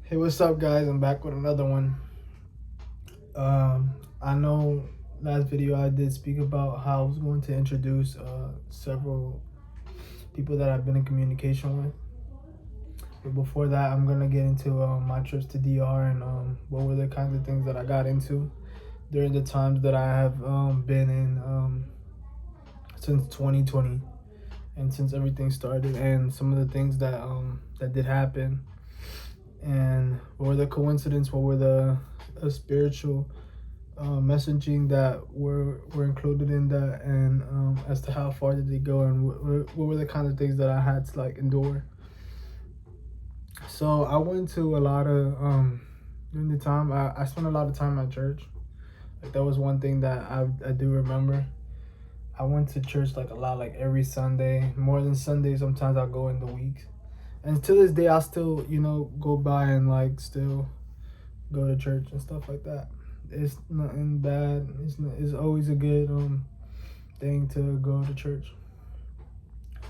Hey, what's up, guys? I'm back with another one. I know last video I did speak about how I was going to introduce several people that I've been in communication with. But before that, I'm gonna get into my trips to DR and what were the kinds of things that I got into during the times that I have been in since 2020 and since everything started, and some of the things that did happen, and what were the coincidence, what were the spiritual messaging that were included in that, and as to how far did they go, and what were the kind of things that I had to like endure. So I went to a lot of during the time I spent a lot of time at church. Like that was one thing that I do remember. I went to church like a lot, like every Sunday, more than Sunday. Sometimes I'll go in the week, and to this day I still go by and like still go to church and stuff like that. It's nothing bad. It's always a good thing to go to church.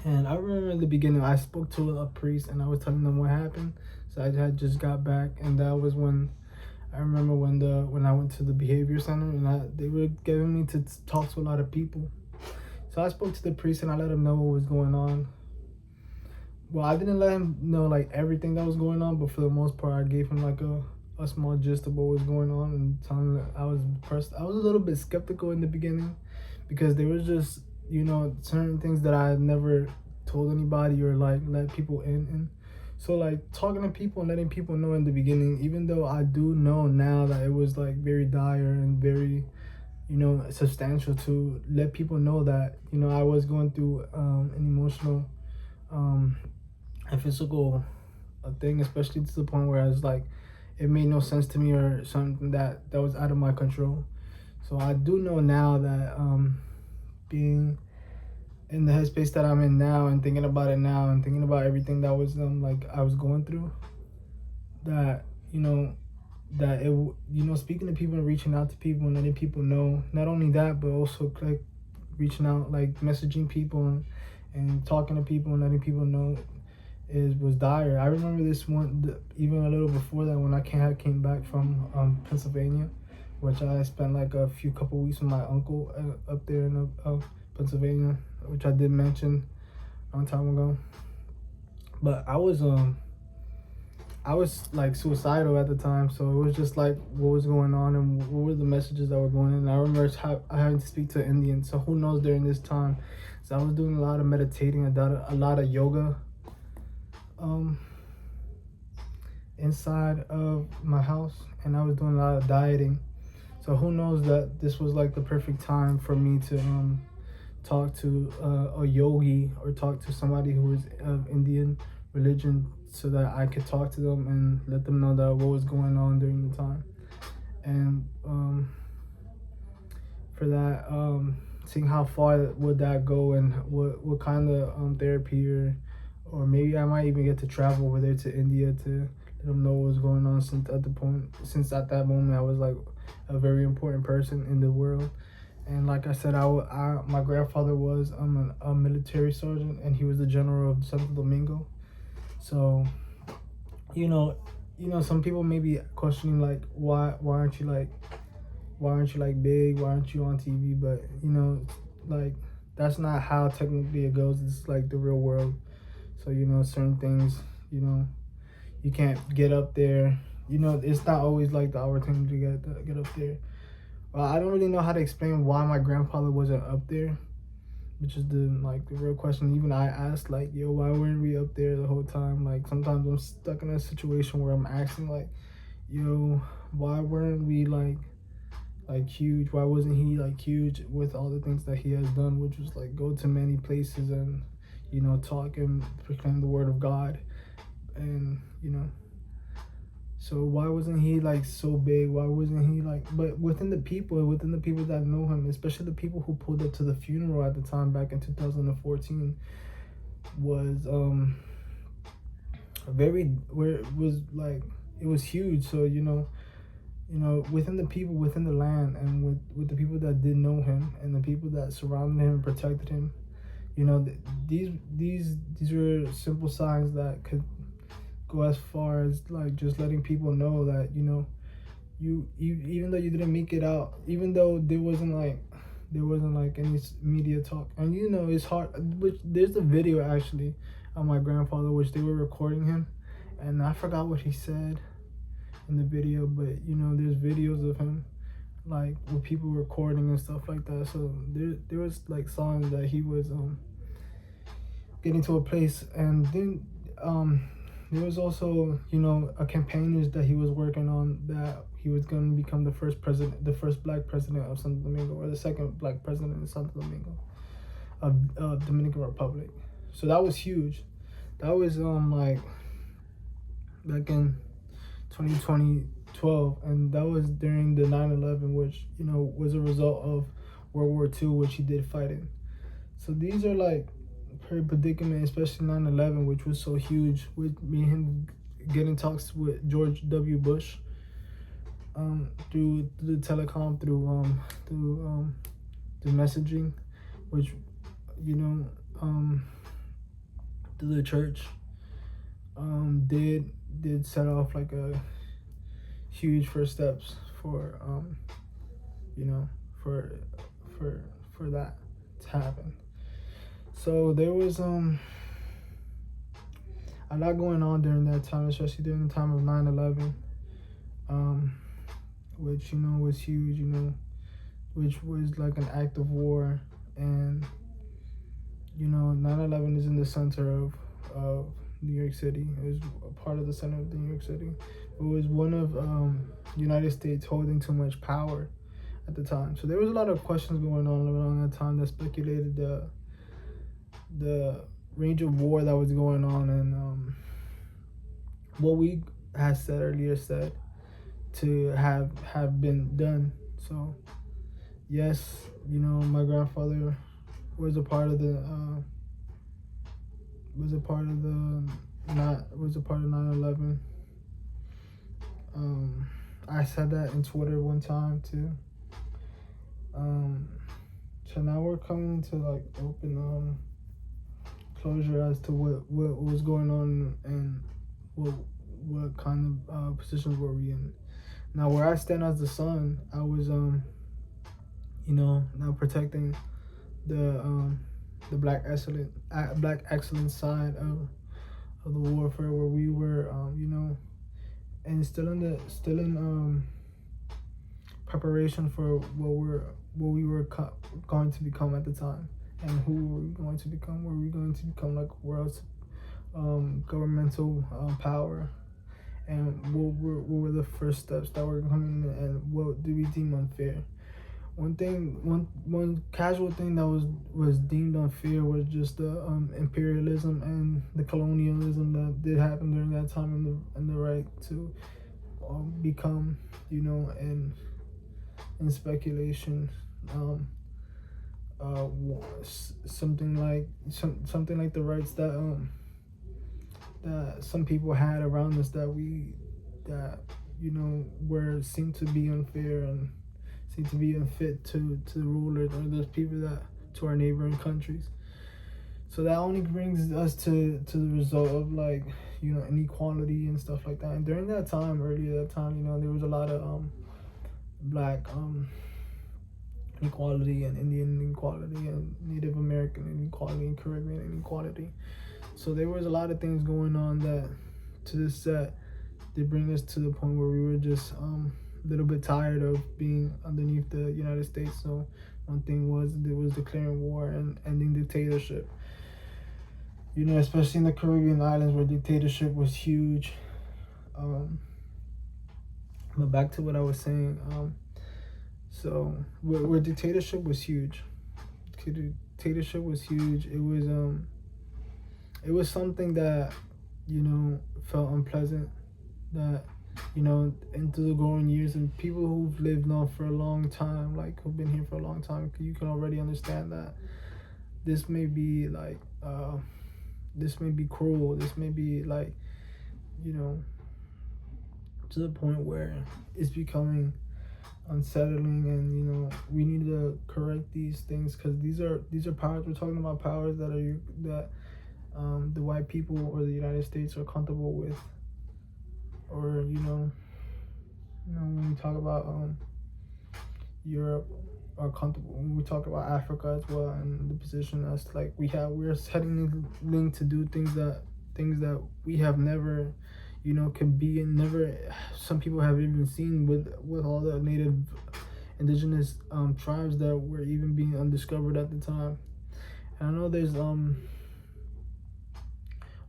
And I remember in the beginning I spoke to a priest and I was telling them what happened. So I had just got back, and that was when I remember when I went to the behavior center, and they were giving me to talk to a lot of people. So I spoke to the priest and I let him know what was going on. Well, I didn't let him know like everything that was going on, but for the most part I gave him like a small gist of what was going on, and telling him that I was impressed. I was a little bit skeptical in the beginning because there was just certain things that I had never told anybody or like let people in. So like talking to people and letting people know in the beginning, even though I do know now that it was like very dire and very substantial, to let people know that I was going through an emotional and physical thing, especially to the point where I was like, it made no sense to me, or something that was out of my control. So I do know now that being in the headspace that I'm in now, and thinking about it now, and thinking about everything that was like I was going through, that that speaking to people and reaching out to people and letting people know, not only that but also like reaching out, like messaging people, and talking to people and letting people know was dire. I remember this one even a little before that, when I came back from Pennsylvania, which I spent like a couple weeks with my uncle up there in Pennsylvania, which I did mention a long time ago. But I was like suicidal at the time, so it was just like what was going on and what were the messages that were going in. And I remember I having to speak to Indians, so who knows during this time. So I was doing a lot of meditating, a lot of yoga inside of my house, and I was doing a lot of dieting. So who knows that this was like the perfect time for me to talk to a yogi, or talk to somebody who was of Indian religion, so that I could talk to them and let them know that what was going on during the time. And for that, seeing how far would that go, and what kind of therapy, or maybe I might even get to travel over there to India to let them know what was going on, since at that moment I was like a very important person in the world. And like I said, my grandfather was a military sergeant, and he was the general of Santo Domingo. So some people may be questioning like, why aren't you like big, why aren't you on TV? But like, that's not how technically it goes. It's like the real world. So certain things, you can't get up there. It's not always like the opportunity to get up there. I don't really know how to explain why my grandfather wasn't up there, which is the real question. Even I asked, like, yo, why weren't we up there the whole time? Like, sometimes I'm stuck in a situation where I'm asking, like, yo, why weren't we like huge? Why wasn't he like huge with all the things that he has done, which was like go to many places and talk and proclaim the word of God, and so why wasn't he like so big? Why wasn't he like? But within the people that know him, especially the people who pulled up to the funeral at the time back in 2014, was very, where it was like, it was huge. So within the people, within the land, and with the people that did know him, and the people that surrounded him and protected him, these were simple signs that could go as far as like just letting people know that, you know, you even though you didn't make it out, even though there wasn't like any media talk, and you know it's hard. Which there's a video actually of my grandfather which they were recording him, and I forgot what he said in the video, but you know there's videos of him like with people recording and stuff like that. So there was like signs that he was getting to a place, and then there was also, you know, a campaign that he was working on, that he was going to become the first president, the first black president of Santo Domingo, or the second black president in Santo Domingo of Dominican Republic. So that was huge. That was like back in 2012, and that was during the 9/11, which, you know, was a result of World War II, which he did fight in. So these are like her predicament, especially 9/11, which was so huge, with me and him getting talks with George W. Bush through the telecom, through the messaging, which, you know, through the church, did set off like a huge first steps for you know, for that to happen. So there was a lot going on during that time, especially during the time of 9/11, which, you know, was huge, you know, which was like an act of war. And, you know, 9/11 is in the center of New York City. It was a part of the center of New York City. It was one of United States holding too much power at the time. So there was a lot of questions going on around that time that speculated the range of war that was going on, and what we had said earlier said to have been done. So yes, you know, my grandfather was a part of the was a part of the not was a part of 9/11. I said that in Twitter one time too. So now we're coming to like open closure as to what was going on, and what kind of positions were we in. Now where I stand as the son, I was you know, now protecting the black excellence side of the warfare, where we were you know, and still in preparation for what we were going to become at the time, and who were we going to become. Were we going to become like world's governmental power, and what were the first steps that were coming, and what do we deem unfair? One casual thing that was deemed unfair was just the imperialism and the colonialism that did happen during that time, and the right to become, you know, in speculation, something like the rights that some people had around us, that you know, were seemed to be unfair and seem to be unfit to the rulers or those people that to our neighboring countries. So that only brings us to the result of, like, you know, inequality and stuff like that. And during that time, earlier that time, you know, there was a lot of black inequality, and Indian inequality, and Native American inequality, and Caribbean inequality. So there was a lot of things going on that to this set did bring us to the point where we were just a little bit tired of being underneath the United States. So one thing was declaring war and ending dictatorship. You know, especially in the Caribbean islands where dictatorship was huge. But back to what I was saying. So where dictatorship was huge. Dictatorship was huge. It was something that, you know, felt unpleasant. That, you know, into the growing years, and people who've lived on for a long time, like who've been here for a long time, you can already understand that this may be like this may be cruel. This may be like, you know, to the point where it's becoming unsettling, and, you know, we need to correct these things, because these are powers. We're talking about powers that the white people or the United States are comfortable with, when we talk about Europe are comfortable. When we talk about Africa as well, and the position as like we're heading to do things that we have never, could be and never. Some people have even seen with all the native indigenous tribes that were even being undiscovered at the time. And I know there's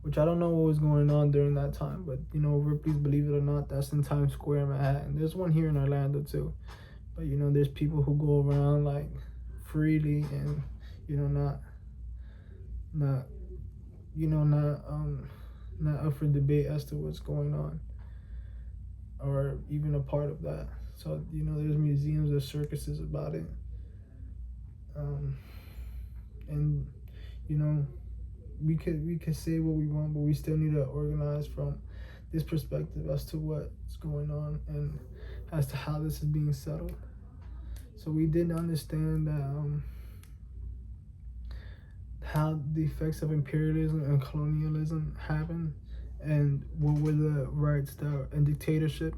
which I don't know what was going on during that time, but Ripley's, believe it or not, that's in Times Square in Manhattan. There's one here in Orlando too. But there's people who go around like freely and not not up for debate as to what's going on or even a part of that. So there's museums, there's circuses about it, and we could say what we want, but we still need to organize from this perspective as to what's going on and as to how this is being settled. So we didn't understand that how the effects of imperialism and colonialism happened, and what were the rights and dictatorship,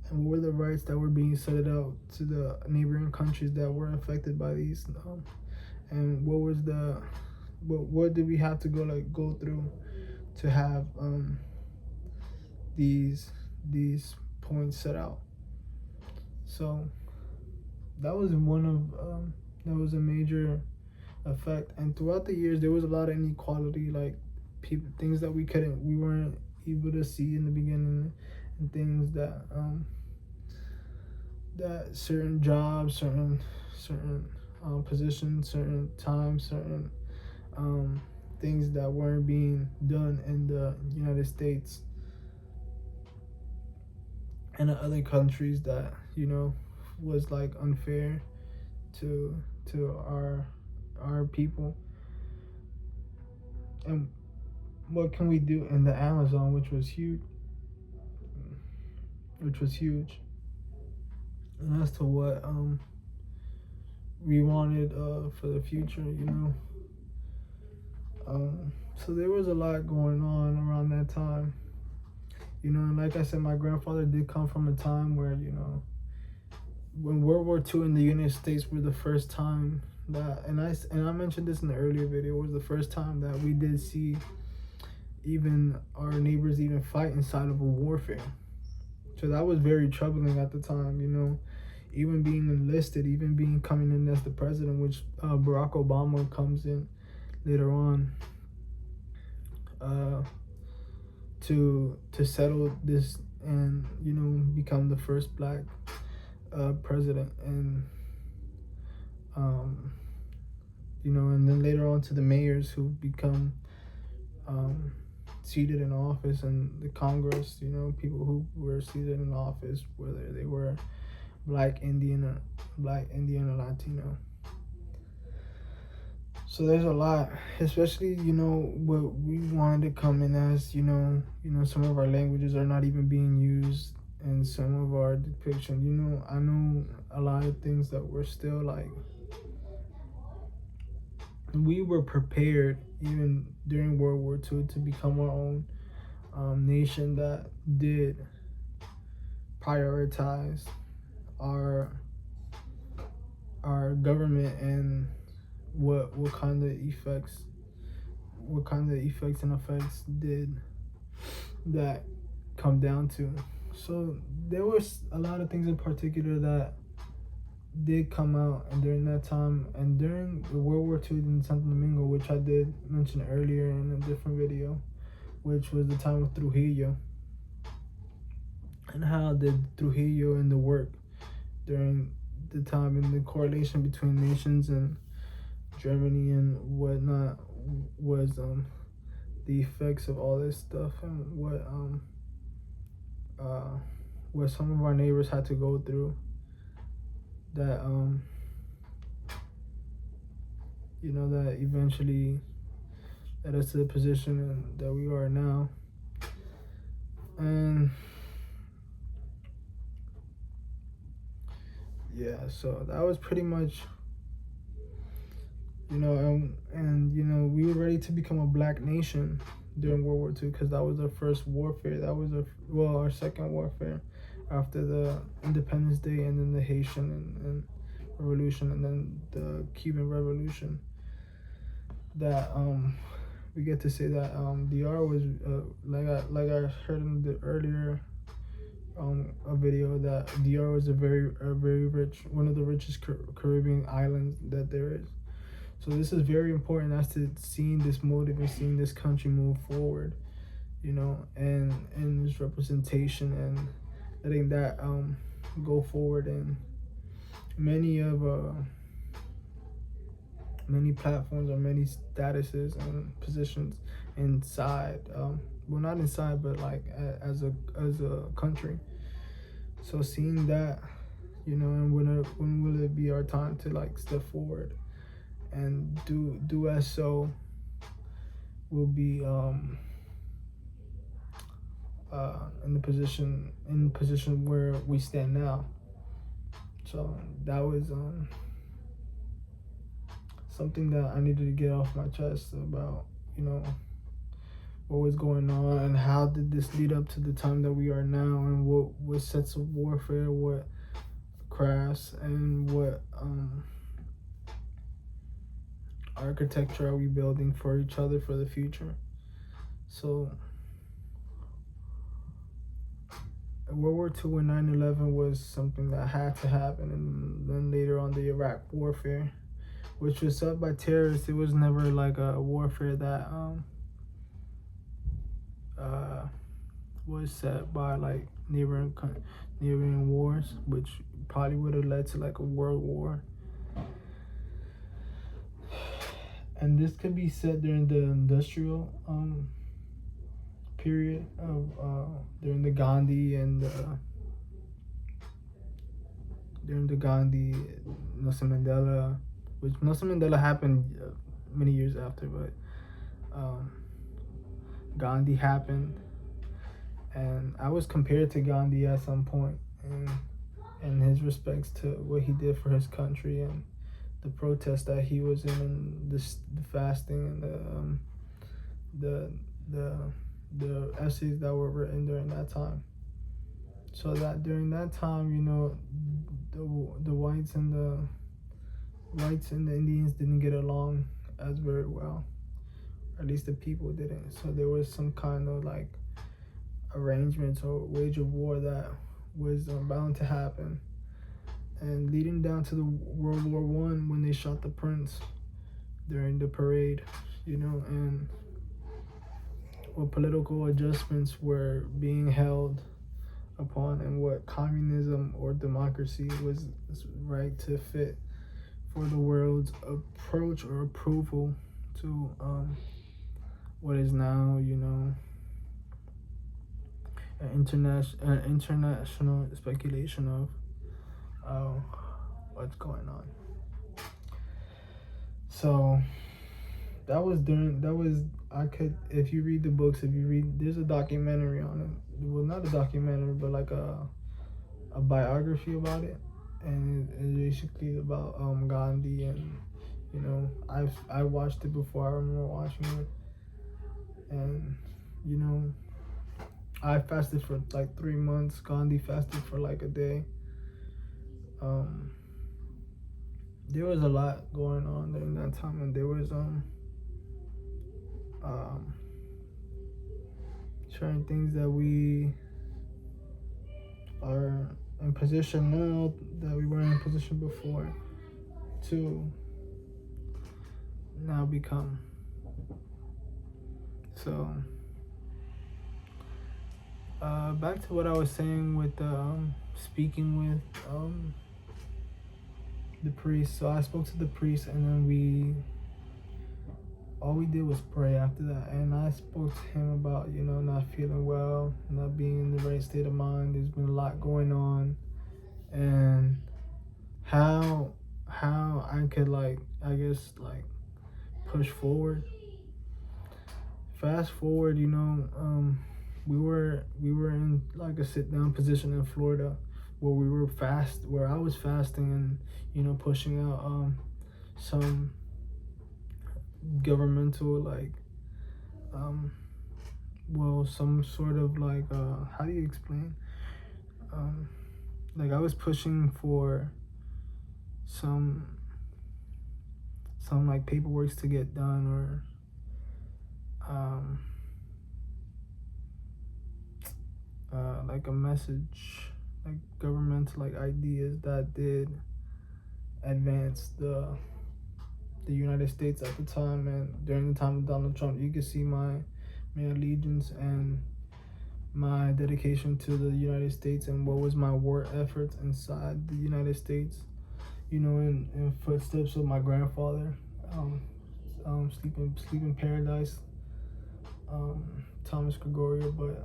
and what were the rights that were being set out to the neighboring countries that were affected by these, and what did we have to go through to have these points set out. So that was that was a major effect. And throughout the years there was a lot of inequality, like things that we weren't able to see in the beginning, and things that that certain jobs, certain positions, certain times, certain things that weren't being done in the United States and in other countries that was like unfair to our people. And what can we do in the Amazon, which was huge, and as to what we wanted for the future, so there was a lot going on around that time, and like I said, my grandfather did come from a time where when World War II in the United States were the first time that, and I mentioned this in the earlier video, was the first time that we did see even our neighbors even fight inside of a warfare. So that was very troubling at the time, even being enlisted, even coming in as the president, which Barack Obama comes in later on to settle this and become the first black president, and and then later on to the mayors who become seated in office, and the Congress, people who were seated in office, whether they were black, Indian, or Latino. So there's a lot, especially what we wanted to come in as, some of our languages are not even being used in some of our depiction. I know a lot of things that we're still like, we were prepared even during World War II to become our own nation that did prioritize our government and what kind of effects and effects did that come down to. So there was a lot of things in particular that did come out, and during that time, and during the World War II in Santo Domingo, which I did mention earlier in a different video, which was the time of Trujillo, and how did Trujillo and the work during the time and the correlation between nations and Germany and whatnot was the effects of all this stuff, and what some of our neighbors had to go through, that that eventually led us to the position that we are now. And yeah, so that was pretty much, and we were ready to become a black nation during World War II, because that was our first warfare. That was our second warfare after the Independence Day, and then the Haitian and Revolution, and then the Cuban Revolution. That we get to say that DR was like I heard in the earlier a video, that DR was a very rich, one of the richest Caribbean islands that there is. So this is very important as to seeing this motive and seeing this country move forward, and this representation, and letting that go forward. And many platforms or many statuses and positions inside, well, not inside, but like as a country. So seeing that, and when will it be our time to like step forward and do as so, will be in the position where we stand now. So that was something that I needed to get off my chest about, what was going on, and how did this lead up to the time that we are now, and what sets of warfare, what crafts, and what architecture are we building for each other for the future. So World War II and 9/11 was something that had to happen, and then later on the Iraq warfare, which was set by terrorists. It was never like a warfare that was set by like neighboring wars, which probably would have led to like a world war. And this could be said during the industrial period of during the Gandhi and Nelson Mandela, which Nelson Mandela happened many years after, but Gandhi happened, and I was compared to Gandhi at some point, and his respects to what he did for his country, and the protest that he was in, and the fasting, and the essays that were written during that time. So that during that time, the whites and the Indians didn't get along as very well. At least the people didn't. So there was some kind of like arrangements or wage of war that was bound to happen, and leading down to the World War I, when they shot the prince during the parade, and what political adjustments were being held upon, and what communism or democracy was right to fit for the world's approach or approval to what is now, an international speculation of what's going on. So if you read the books, there's a documentary on it. Well, not a documentary, but like a biography about it, and it's basically about Gandhi, and I watched it before. I remember watching it, and I fasted for like 3 months. Gandhi fasted for like a day. There was a lot going on during that time, and there was certain things that we are in position now that we weren't in position before to now become. So back to what I was saying with speaking with the priest. So I spoke to the priest, and then all we did was pray after that. And I spoke to him about, not feeling well, not being in the right state of mind. There's been a lot going on, and how I could push forward. Fast forward, we were in like a sit down position in Florida, where I was fasting, and pushing out some governmental well, some sort of like how do you explain? Um, like I was pushing for some like paperwork to get done, or um, like a message, like governmental like ideas that did advance the United States at the time. And during the time of Donald Trump, you could see my allegiance and my dedication to the United States, and what was my war efforts inside the United States. You know, in footsteps of my grandfather, um, sleep in paradise, Thomas Gregorio, but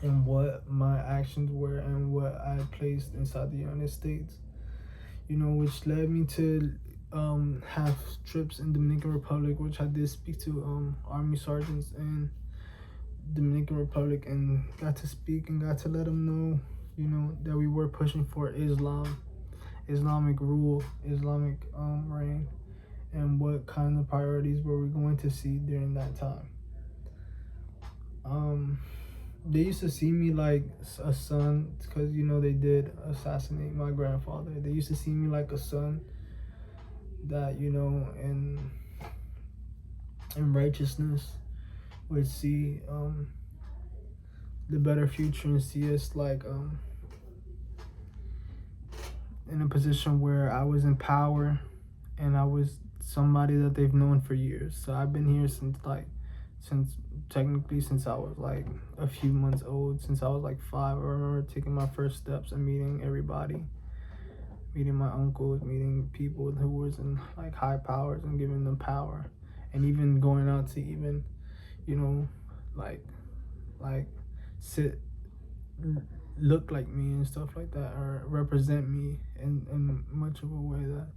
and what my actions were and what I placed inside the United States. You know, which led me to have trips in Dominican Republic, which I did speak to Army sergeants in Dominican Republic, and got to speak and got to let them know, you know, that we were pushing for Islamic rule, Islamic reign, and what kind of priorities were we going to see during that time. They used to see me like a son, because you know they did assassinate my grandfather. They used to see me like a son that, you know, in righteousness would see the better future, and see us like in a position where I was in power and I was somebody that they've known for years. So I've been here since technically since I was like a few months old, since I was like 5. I remember taking my first steps and meeting everybody, meeting my uncles, meeting people who was in like high powers and giving them power, and even going out to even, you know, like sit, look like me and stuff like that, or represent me in much of a way that,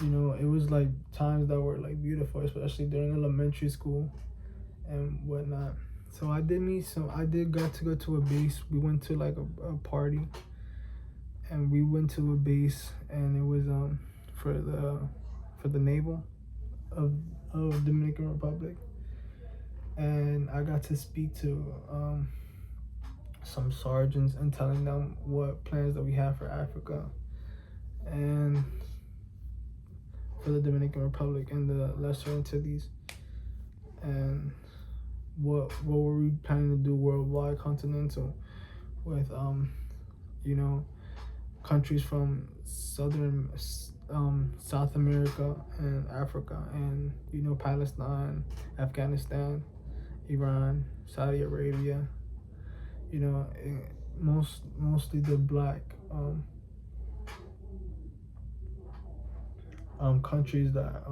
you know, it was like times that were like beautiful, especially during elementary school and whatnot. So I did got to go to a base. We went to like a party, and we went to a base, and it was for the naval of Dominican Republic, and I got to speak to some sergeants and telling them what plans that we have for Africa and for the Dominican Republic and the Lesser Antilles, and what were we planning to do worldwide, continental, with you know, countries from South America and Africa, and you know, Palestine, Afghanistan, Iran, Saudi Arabia, you know, mostly the black countries that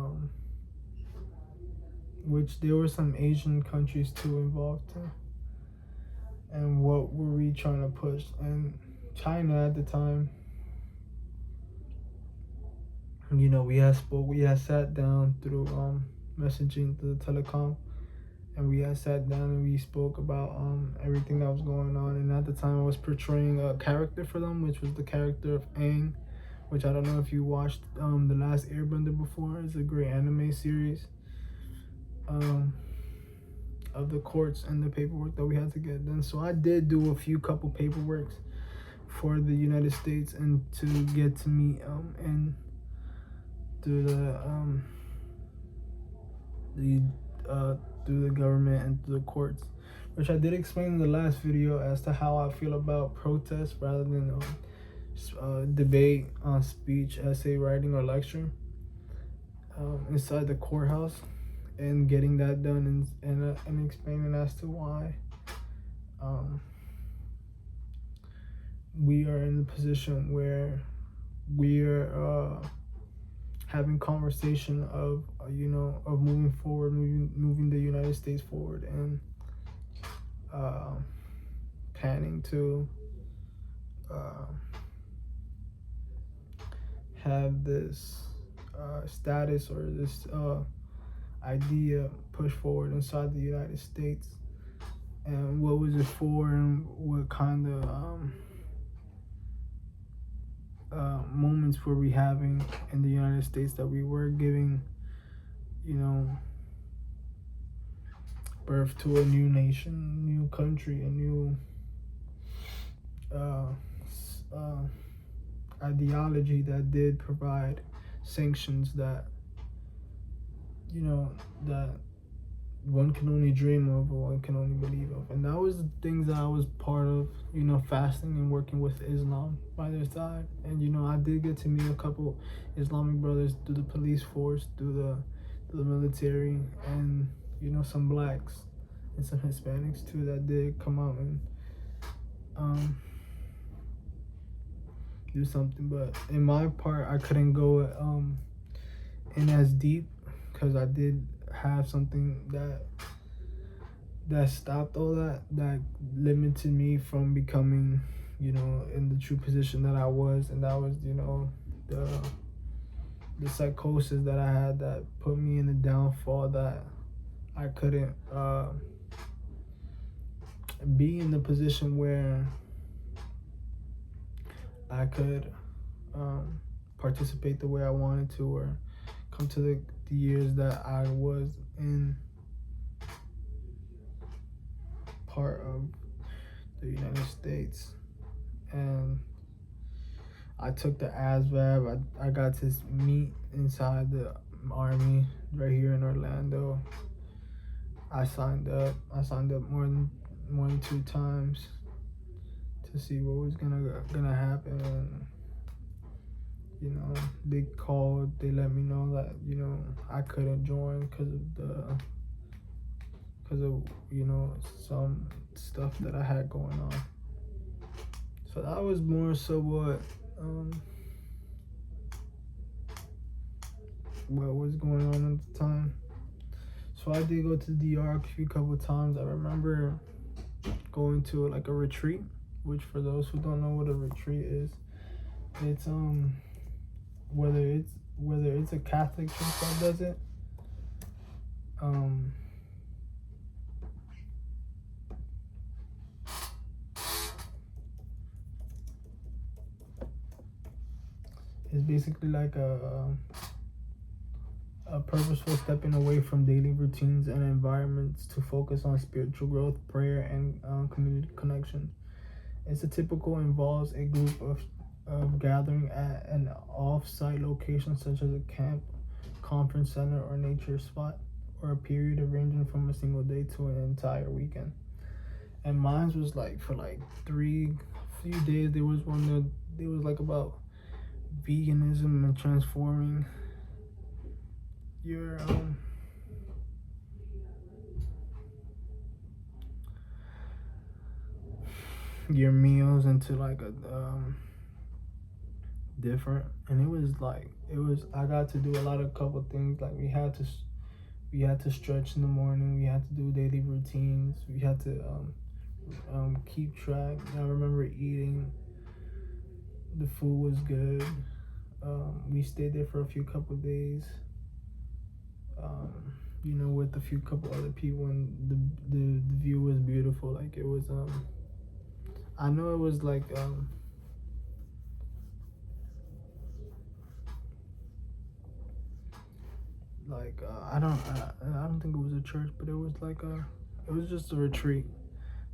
which there were some Asian countries too involved too. And what were we trying to push? And China at the time, you know, we had sat down through messaging, through the telecom, and we had sat down and we spoke about everything that was going on. And at the time, I was portraying a character for them, which was the character of Aang, which I don't know if you watched The Last Airbender before. It's a great anime series of the courts and the paperwork that we had to get done. So I did do a couple paperworks for the United States, and to get to meet and through through the government and through the courts, which I did explain in the last video as to how I feel about protests rather than debate, speech, essay writing, or lecture inside the courthouse, and getting that done, and explaining as to why we are in a position where we're having conversation of you know, of moving forward, moving the United States forward, and planning to have this status, or this idea pushed forward inside the United States. And what was it for, and what kind of moments were we having in the United States that we were giving, you know, birth to a new nation, new country, a new uh, ideology that did provide sanctions that, that one can only dream of or one can only believe of. And that was the things that I was part of, fasting and working with Islam by their side. And I did get to meet a couple Islamic brothers through the police force, through the military, and some blacks and some Hispanics too that did come out and do something. But in my part, I couldn't go in as deep because I did have something that stopped all that limited me from becoming in the true position that I was. And that was the psychosis that I had that put me in the downfall, that I couldn't be in the position where I could participate the way I wanted to, or come to the years that I was in part of the United States. And I took the ASVAB. I got to meet inside the Army right here in Orlando. I signed up more than 2 times to see what was gonna happen. And they called, they let me know that I couldn't join because of some stuff that I had going on. So that was more so what was going on at the time. So I did go to the DR a couple times. I remember going to like a retreat, which for those who don't know what a retreat is, it's whether it's a Catholic church that does it, it's basically like a purposeful stepping away from daily routines and environments to focus on spiritual growth, prayer, and community connection. It's a typical involves a group of gathering at an off-site location such as a camp, conference center, or nature spot, or a period ranging from a single day to an entire weekend. And mine was like for like few days. There was one that there was like about veganism and transforming your meals into like a different. And it was I got to do a couple things. Like we had to stretch in the morning, we had to do daily routines, we had to keep track. I remember eating, the food was good. We stayed there for a couple days, with a couple other people, and the view was beautiful. Like it was I know it was like I don't think it was a church, but it was it was just a retreat.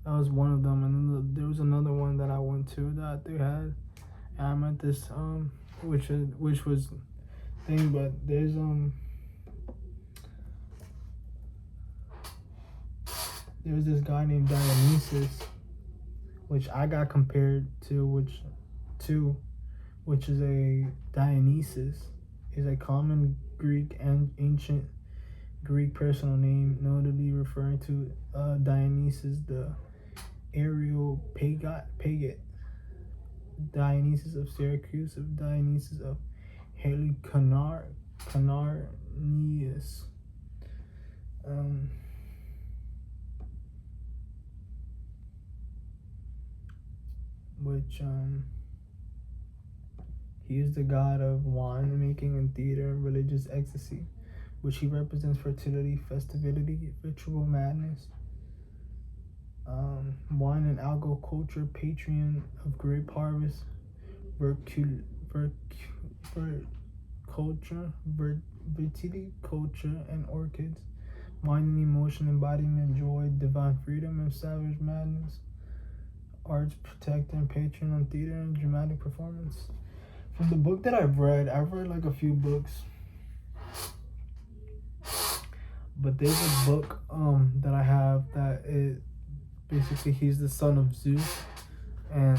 That was one of them. And then there was another one that I went to that they had, and I met this which was thing. But there's there was this guy named Dionysus, which I got compared to, which is a Dionysus is a common Greek and ancient Greek personal name, notably referring to Dionysus the Areopagite, Dionysus of Syracuse, of Dionysus of Halicarnassus, which he is the god of wine making and theater and religious ecstasy, which he represents fertility, festivity, ritual madness. Wine and alcohol culture, patron of grape harvest, viticulture, and orchids, mind and emotion, embodiment, joy, divine freedom, and savage madness. Arts, protector, and patron on theater and dramatic performance. From the book that I've read like a few books, but there's a book that I have that it basically he's the son of Zeus, and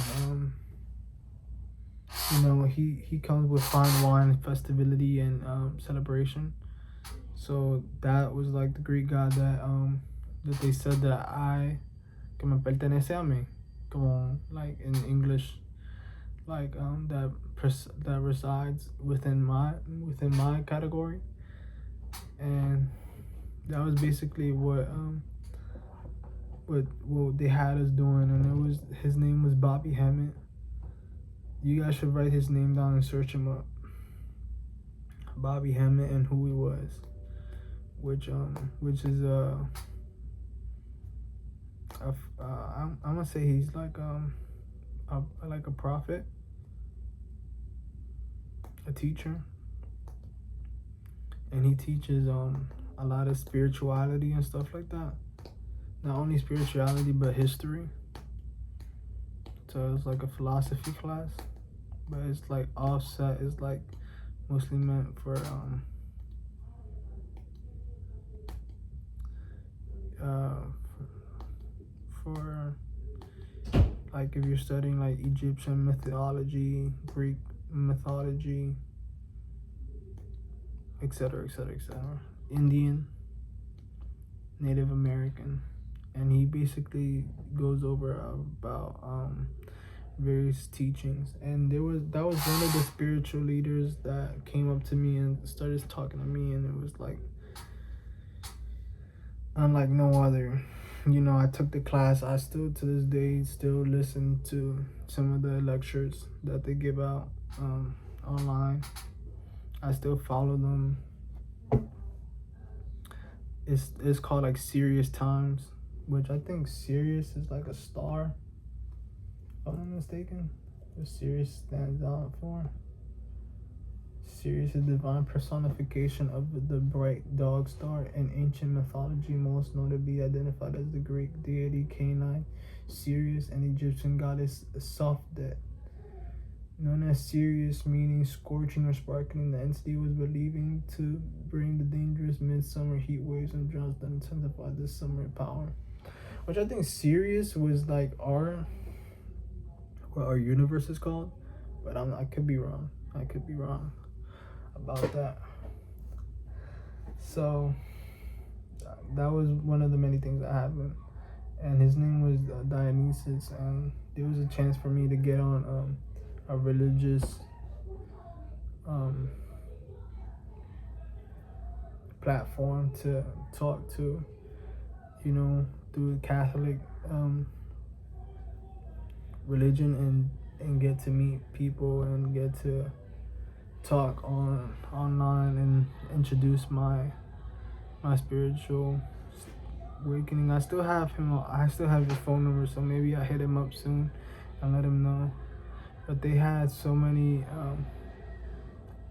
he comes with fine wine, festivity, and celebration. So that was like the Greek god that they said that que me pertenece a mí, como like in English, like that resides within my category, and that was basically what they had us doing, and his name was Bobby Hammett. You guys should write his name down and search him up. Bobby Hammett and who he was, which is I'm gonna say he's like a prophet, a teacher, and he teaches a lot of spirituality and stuff like that. Not only spirituality but history. So it's like a philosophy class, but it's like offset. It's like mostly meant for for like if you're studying like Egyptian mythology, Greek mythology, etc., etc., etc., Indian, Native American, and he basically goes over about various teachings. And that was one of the spiritual leaders that came up to me and started talking to me, and it was like unlike no other. I took the class. I still to this day still listen to some of the lectures that they give out online. I still follow them. It's called like Serious Times, which I think Sirius is like a star, if I'm not mistaken. What Sirius stands out for. Sirius is the divine personification of the bright dog star in ancient mythology, most notably identified as the Greek deity Canine, Sirius, and Egyptian goddess Sopdet. Known as Sirius, meaning scorching or sparkling, the entity was believing to bring the dangerous midsummer heat waves and droughts that intensified this summer power. Which I think Sirius was like what our universe is called, but I could be wrong. I could be wrong about that. So that was one of the many things that happened, and his name was Dionysus, and there was a chance for me to get on a religious platform to talk to, through Catholic religion, and get to meet people and get to talk online and introduce my spiritual awakening. I still have his phone number, so maybe I hit him up soon and let him know. But they had so many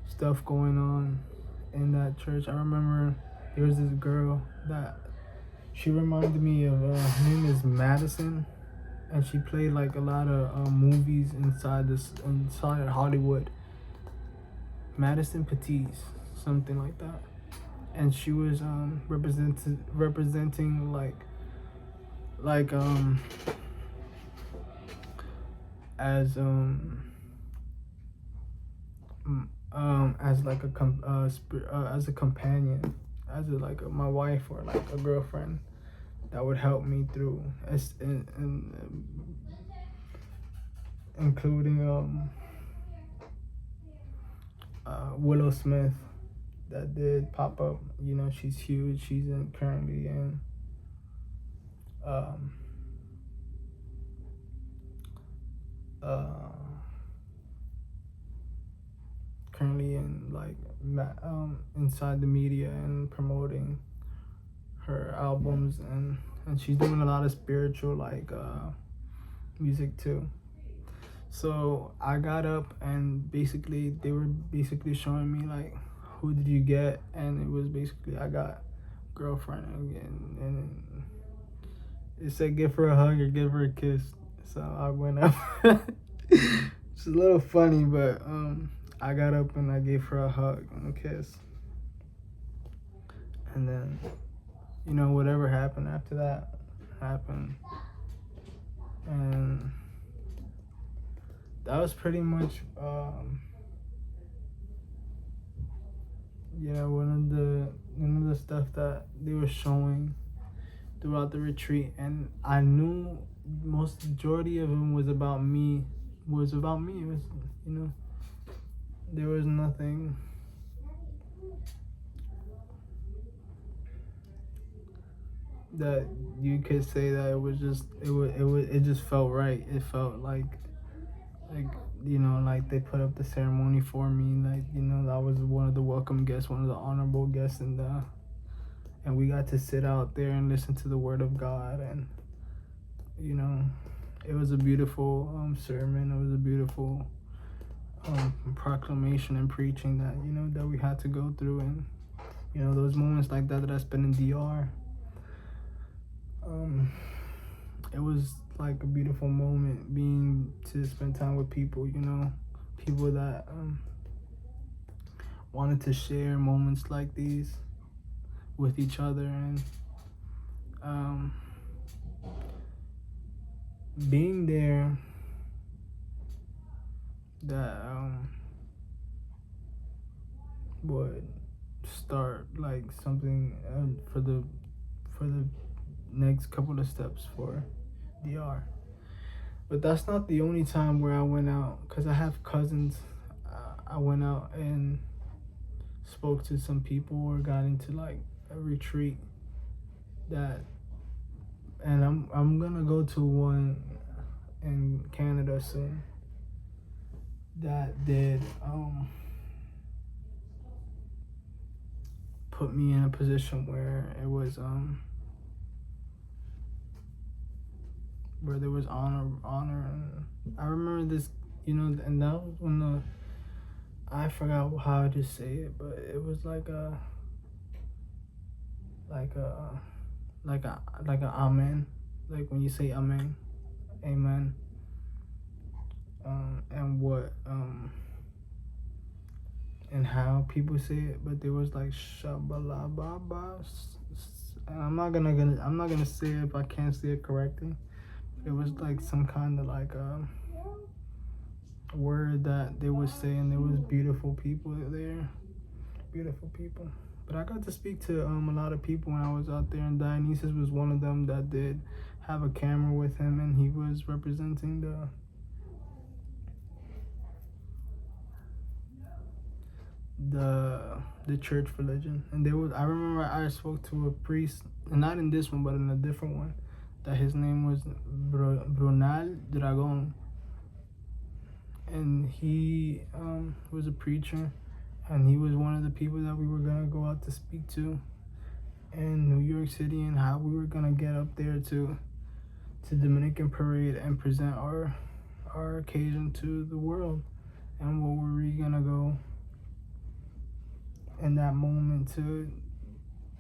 stuff going on in that church. I remember there was this girl that she reminded me of. Her name is Madison, and she played like a lot of movies inside Hollywood. Madison Pettis, something like that, and she was representing as like as a companion, as my wife or like a girlfriend that would help me through, including Willow Smith that did pop up. She's huge. She's currently in inside the media and promoting her albums, and she's doing a lot of spiritual music too. So I got up, and basically they were showing me like, who did you get, and it was basically I got girlfriend, and it said give her a hug or give her a kiss. So I went up. It's a little funny, but I got up and I gave her a hug and a kiss. And then, whatever happened after that happened. And that was pretty much, one of the stuff that they were showing throughout the retreat. And I knew most majority of them was about me. It was, there was nothing that you could say that it was just it just felt right. It felt like like they put up the ceremony for me, like I was one of the welcome guests, one of the honorable guests, and we got to sit out there and listen to the word of God. And it was a beautiful sermon. It was a beautiful proclamation and preaching that we had to go through. And those moments like that I spent in DR, it was like a beautiful moment being to spend time with people, people that wanted to share moments like these with each other. And being there, that would start like something for the next couple of steps for DR. But that's not the only time where I went out, because I have cousins. I went out and spoke to some people or got into like a retreat and I'm gonna go to one in Canada soon that did put me in a position where it was where there was honor. And I remember this, and that was when I forgot how to say it, but it was like a amen, like when you say amen, and and how people say it, but there was like shabalababa, and I'm not gonna say it if I can't say it correctly. It was like some kind of like a word that they would say, and there was beautiful people there, beautiful people. But I got to speak to a lot of people when I was out there, and Dionysus was one of them that did have a camera with him, and he was representing the church religion. And I remember I spoke to a priest, and not in this one but in a different one, that his name was Brunal Dragon, and he was a preacher, and he was one of the people that we were gonna go out to speak to in New York City, and how we were gonna get up there to Dominican parade and present our occasion to the world, and what were we gonna go in that moment to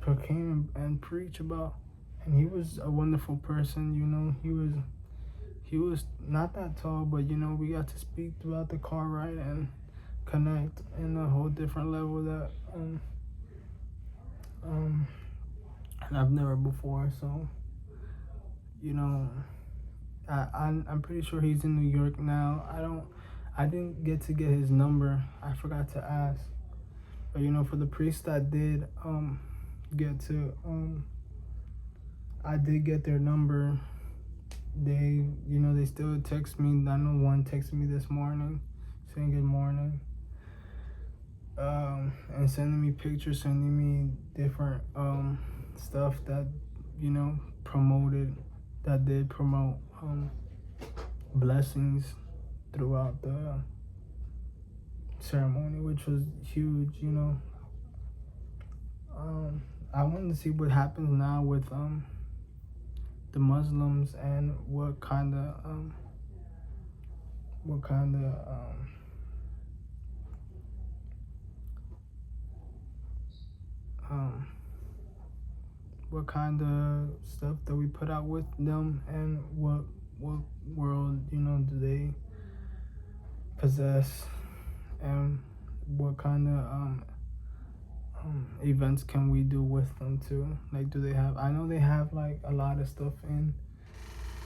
proclaim and preach about. And he was a wonderful person. He was not that tall, but we got to speak throughout the car ride and connect in a whole different level that and I've never before. So I'm pretty sure he's in New York now. I didn't get to get his number. I forgot to ask. But for the priest that did get to I did get their number. They they still text me. I know one texted me this morning saying good morning, and sending me pictures, sending me different stuff that did promote blessings throughout the ceremony, which was huge. I wanted to see what happens now with the Muslims, and what kind of what kind of stuff that we put out with them, and what world, do they possess, and what kind of events can we do with them too. Like, do they have, I know they have like a lot of stuff in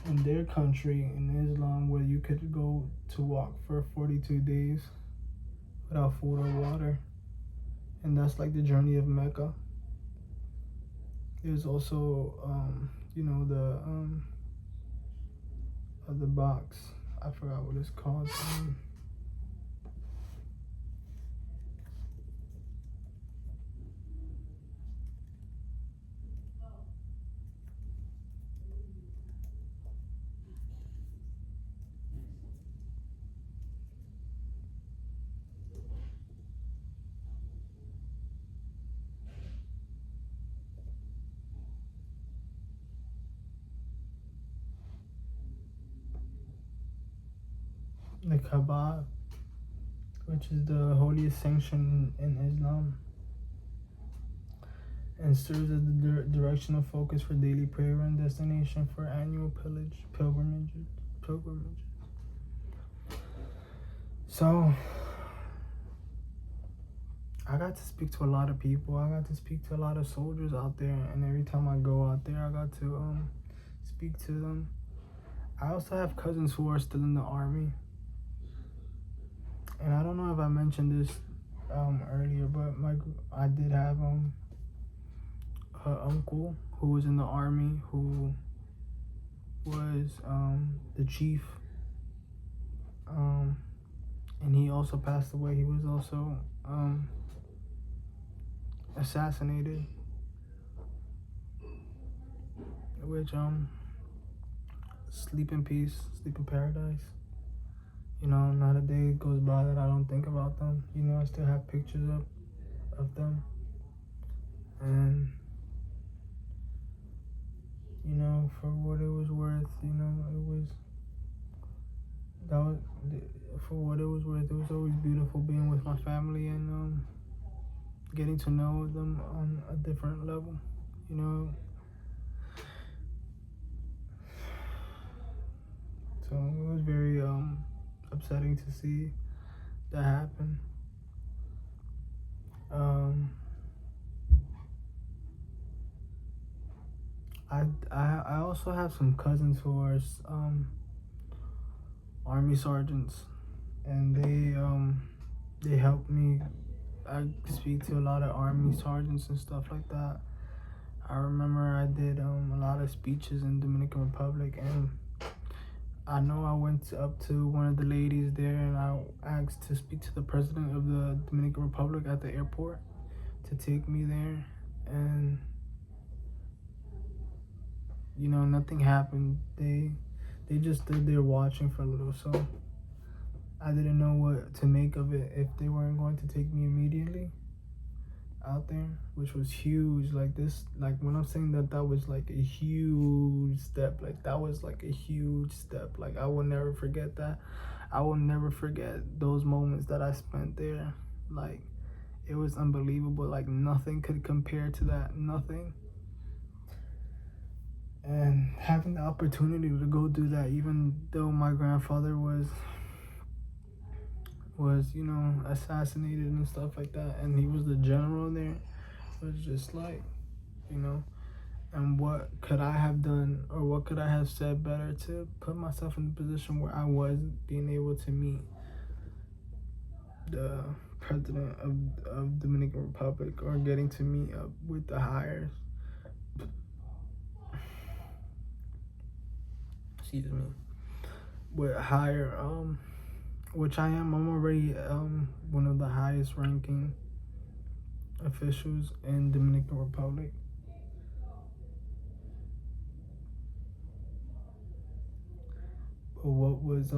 their country in Islam where you could go to walk for 42 days without food or water, and that's like the journey of Mecca. There's also the box, I forgot what it's called. The Kaaba, which is the holiest sanction in Islam, and serves as the directional focus for daily prayer and destination for annual pilgrimages. So I got to speak to a lot of people. I got to speak to a lot of soldiers out there, and every time I go out there, I got to speak to them. I also have cousins who are still in the army, and I don't know if I mentioned this earlier, but I did have an uncle who was in the army, who was the chief, and he also passed away. He was also assassinated, which sleep in peace, sleep in paradise. Not a day goes by that I don't think about them. I still have pictures of them, and for what it was worth, for what it was worth, it was always beautiful being with my family and getting to know them on a different level. So it was very upsetting to see that happen. I also have some cousins who are army sergeants, and they helped me. I speak to a lot of army sergeants and stuff like that. I remember I did a lot of speeches in Dominican Republic, and I know I went up to one of the ladies there and I asked to speak to the president of the Dominican Republic at the airport to take me there, and nothing happened. They just stood there watching for a little, so I didn't know what to make of it, if they weren't going to take me immediately out there, which was huge. Like when I'm saying that was like a huge step, like that was like a huge step. Like I will never forget that. I will never forget those moments that I spent there. Like it was unbelievable. Like nothing could compare to that, nothing. And having the opportunity to go do that, even though my grandfather was assassinated and stuff like that, and he was the general there, it was just like, and what could I have done, or what could I have said better to put myself in the position where I was being able to meet the president of Dominican Republic, or getting to meet up with the hires, excuse me, with higher which I'm already one of the highest ranking officials in Dominican Republic. But what was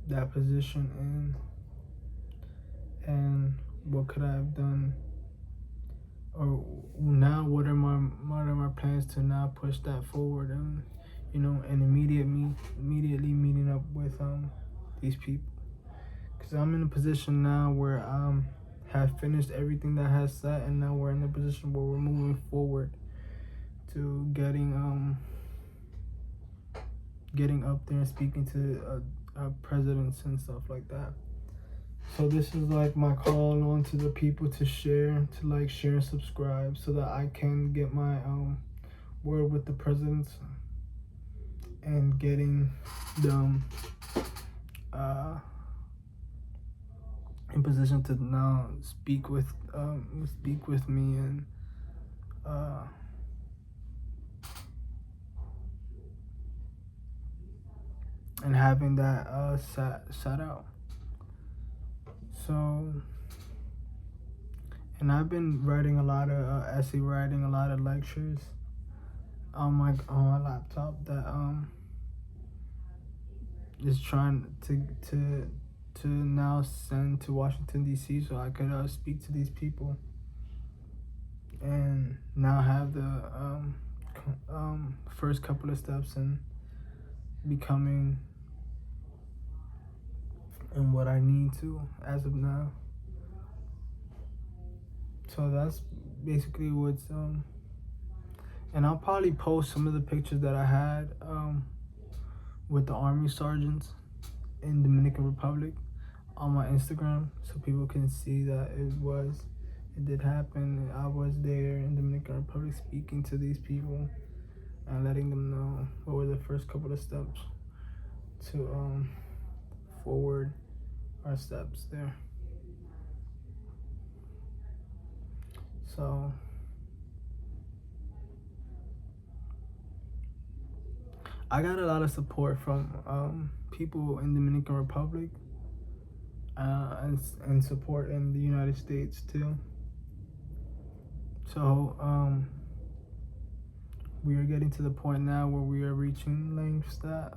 that position in, and what could I have done, or now what are my plans to now push that forward, and and immediately meeting up with these people, because I'm in a position now where I'm have finished everything that has set, and now we're in a position where we're moving forward to getting up there and speaking to presidents and stuff like that. So this is like my call on to the people to share, to like share and subscribe, so that I can get my word with the presidents and getting them in position to now speak with me, and having that sat out. So, and I've been writing a lot of essay writing, a lot of lectures on my laptop that is trying to now send to Washington D.C. so I could speak to these people and now have the first couple of steps in becoming and what I need to as of now. So that's basically what's and I'll probably post some of the pictures that I had with the Army sergeants in Dominican Republic on my Instagram, so people can see that it did happen. I was there in Dominican Republic speaking to these people and letting them know what were the first couple of steps to forward our steps there. So I got a lot of support from people in Dominican Republic and support in the United States too. So we are getting to the point now where we are reaching lengths that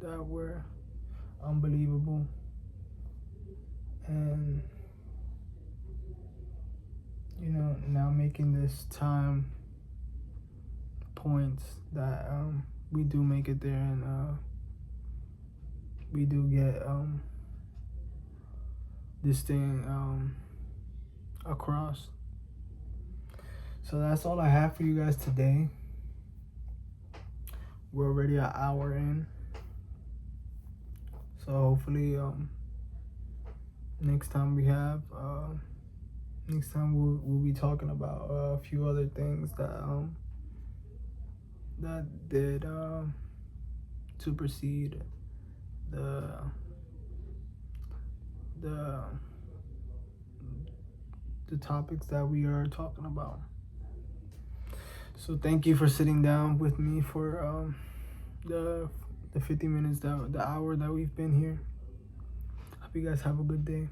were unbelievable, and now making this time points that we do make it there, and we do get this thing across. So that's all I have for you guys today. We're already an hour in, so hopefully next time we'll be talking about a few other things that did supersede the topics that we are talking about. So thank you for sitting down with me for the 50 minutes, the hour that we've been here. Hope you guys have a good day.